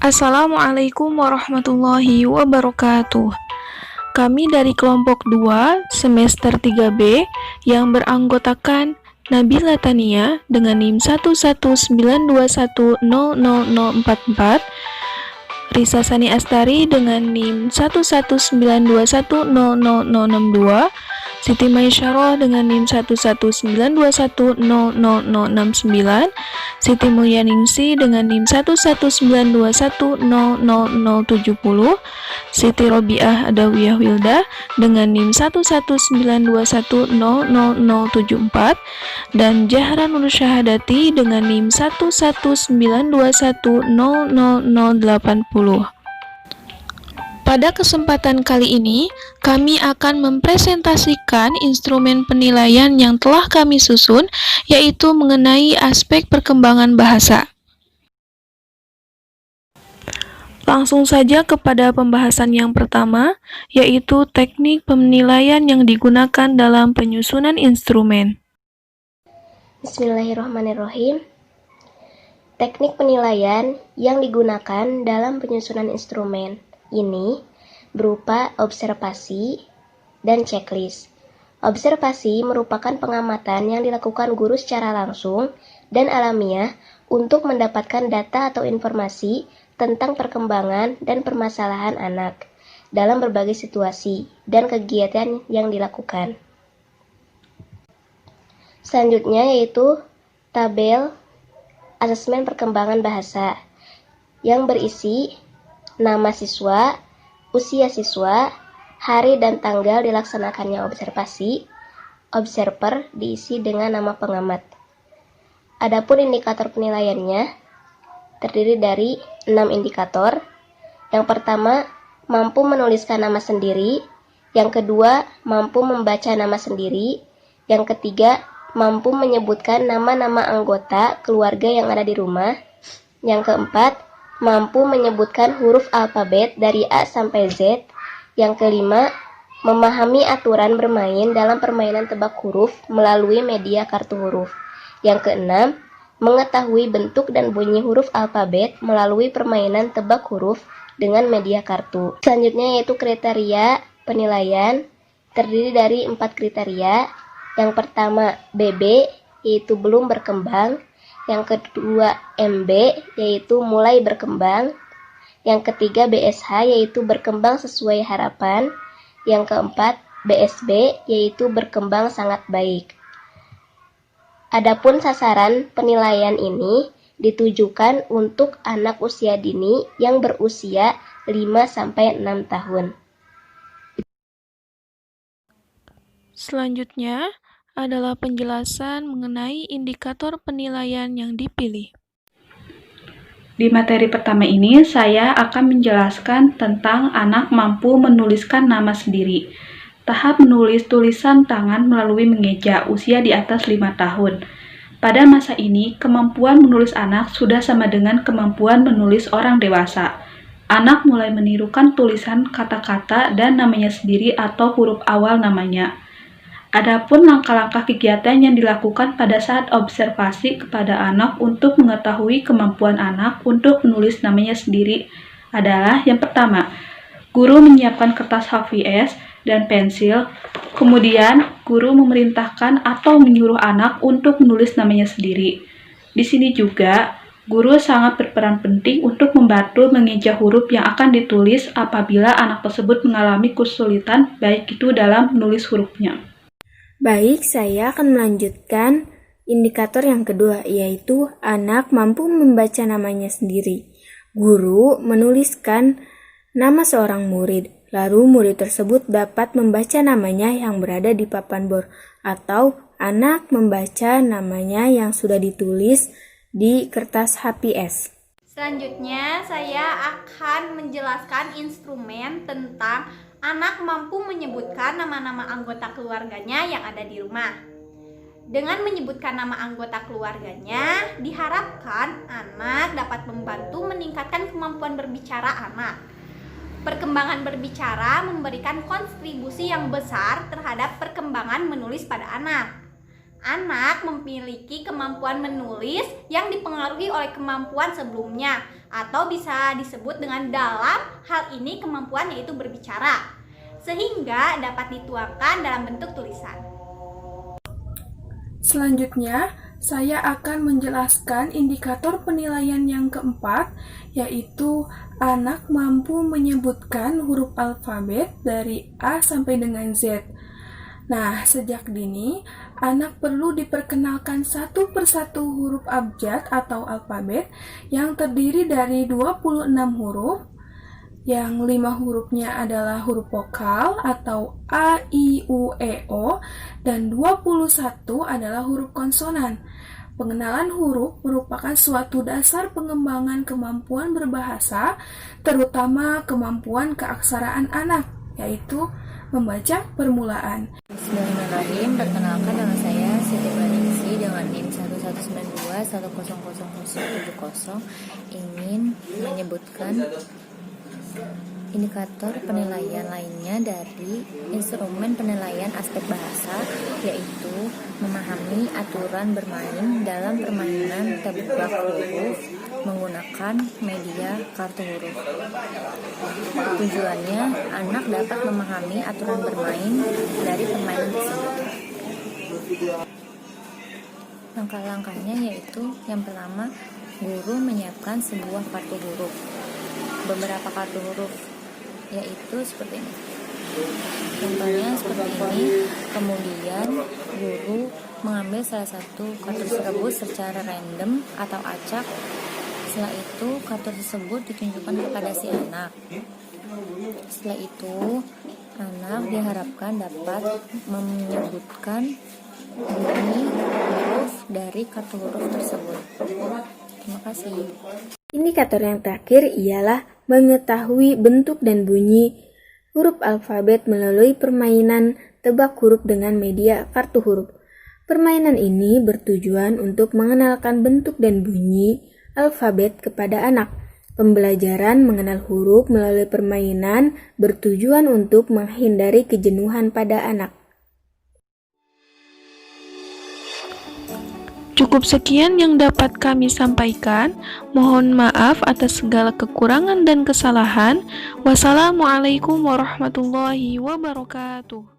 Assalamualaikum warahmatullahi wabarakatuh. Kami dari kelompok 2 semester 3B yang beranggotakan Nabila Tania dengan NIM 119210044, Risa Sani Astari dengan NIM 119210062, Siti Maisyarah dengan NIM 119210069, Siti Mulyaningsi dengan NIM 119210070, Siti Robiah Adawiyah Wilda dengan NIM 119210074, dan Jahra Nur Syahadati dengan NIM 119210080. Pada kesempatan kali ini, kami akan mempresentasikan instrumen penilaian yang telah kami susun, yaitu mengenai aspek perkembangan bahasa. Langsung saja kepada pembahasan yang pertama, yaitu teknik penilaian yang digunakan dalam penyusunan instrumen. Bismillahirrahmanirrahim. Teknik penilaian yang digunakan dalam penyusunan instrumen ini berupa observasi dan checklist. Observasi merupakan pengamatan yang dilakukan guru secara langsung dan alamiah untuk mendapatkan data atau informasi tentang perkembangan dan permasalahan anak dalam berbagai situasi dan kegiatan yang dilakukan. Selanjutnya yaitu tabel asesmen perkembangan bahasa yang berisi nama siswa, usia siswa, hari dan tanggal dilaksanakannya observasi. Observer diisi dengan nama pengamat. Adapun indikator penilaiannya terdiri dari 6 indikator. Yang pertama, mampu menuliskan nama sendiri. Yang kedua, mampu membaca nama sendiri. Yang ketiga, mampu menyebutkan nama-nama anggota keluarga yang ada di rumah. Yang keempat, mampu menyebutkan huruf alfabet dari A sampai Z. Yang kelima, memahami aturan bermain dalam permainan tebak huruf melalui media kartu huruf. Yang keenam, mengetahui bentuk dan bunyi huruf alfabet melalui permainan tebak huruf dengan media kartu. Selanjutnya yaitu kriteria penilaian, terdiri dari 4 kriteria. Yang pertama, BB, yaitu belum berkembang. Yang kedua, MB, yaitu mulai berkembang. Yang ketiga, BSH, yaitu berkembang sesuai harapan. Yang keempat, BSB, yaitu berkembang sangat baik. Adapun sasaran penilaian ini ditujukan untuk anak usia dini yang berusia 5-6 tahun. Selanjutnya adalah penjelasan mengenai indikator penilaian yang dipilih. Di materi pertama ini, saya akan menjelaskan tentang anak mampu menuliskan nama sendiri. Tahap menulis tulisan tangan melalui mengeja usia di atas 5 tahun. Pada masa ini, kemampuan menulis anak sudah sama dengan kemampuan menulis orang dewasa. Anak mulai menirukan tulisan kata-kata dan namanya sendiri atau huruf awal namanya. Adapun langkah-langkah kegiatan yang dilakukan pada saat observasi kepada anak untuk mengetahui kemampuan anak untuk menulis namanya sendiri adalah yang pertama, guru menyiapkan kertas HVS dan pensil, kemudian guru memerintahkan atau menyuruh anak untuk menulis namanya sendiri. Di sini juga, guru sangat berperan penting untuk membantu mengeja huruf yang akan ditulis apabila anak tersebut mengalami kesulitan baik itu dalam menulis hurufnya. Baik, saya akan melanjutkan indikator yang kedua, yaitu anak mampu membaca namanya sendiri. Guru menuliskan nama seorang murid, lalu murid tersebut dapat membaca namanya yang berada di papan bor, atau anak membaca namanya yang sudah ditulis di kertas HPS. Selanjutnya, saya akan menjelaskan instrumen tentang anak mampu menyebutkan nama-nama anggota keluarganya yang ada di rumah. Dengan menyebutkan nama anggota keluarganya, diharapkan anak dapat membantu meningkatkan kemampuan berbicara anak. Perkembangan berbicara memberikan kontribusi yang besar terhadap perkembangan menulis pada anak. Anak memiliki kemampuan menulis yang dipengaruhi oleh kemampuan sebelumnya. atau bisa disebut dengan dalam hal ini kemampuan yaitu berbicara, sehingga dapat dituangkan dalam bentuk tulisan. Selanjutnya, saya akan menjelaskan indikator penilaian yang keempat, yaitu anak mampu menyebutkan huruf alfabet dari A sampai dengan Z. Nah, sejak dini, anak perlu diperkenalkan satu persatu huruf abjad atau alfabet yang terdiri dari 26 huruf, yang 5 hurufnya adalah huruf vokal atau A, I, U, E, O, dan 21 adalah huruf konsonan. Pengenalan huruf merupakan suatu dasar pengembangan kemampuan berbahasa, terutama kemampuan keaksaraan anak, yaitu membaca permulaan. Bismillahirrahmanirrahim. Perkenalkan, nama saya Siti Baningsi dengan NIM 1192100070, ingin menyebutkan indikator penilaian lainnya dari instrumen penilaian aspek bahasa, yaitu memahami aturan bermain dalam permainan tebak huruf menggunakan media kartu huruf. Tujuannya, anak dapat memahami aturan bermain dari permainan tersebut. Langkah-langkahnya yaitu, yang pertama, guru menyiapkan sebuah kartu huruf. Beberapa kartu huruf yaitu seperti ini. Contohnya seperti ini. Kemudian guru mengambil salah satu kartu tersebut secara random atau acak. Setelah itu kartu tersebut ditunjukkan kepada si anak. Setelah itu anak diharapkan dapat menyebutkan bunyi huruf dari kartu huruf tersebut. Terima kasih. Indikator yang terakhir ialah mengetahui bentuk dan bunyi huruf alfabet melalui permainan tebak huruf dengan media kartu huruf. Permainan ini bertujuan untuk mengenalkan bentuk dan bunyi alfabet kepada anak. Pembelajaran mengenal huruf melalui permainan bertujuan untuk menghindari kejenuhan pada anak. Cukup sekian yang dapat kami sampaikan. Mohon maaf atas segala kekurangan dan kesalahan. Wassalamualaikum warahmatullahi wabarakatuh.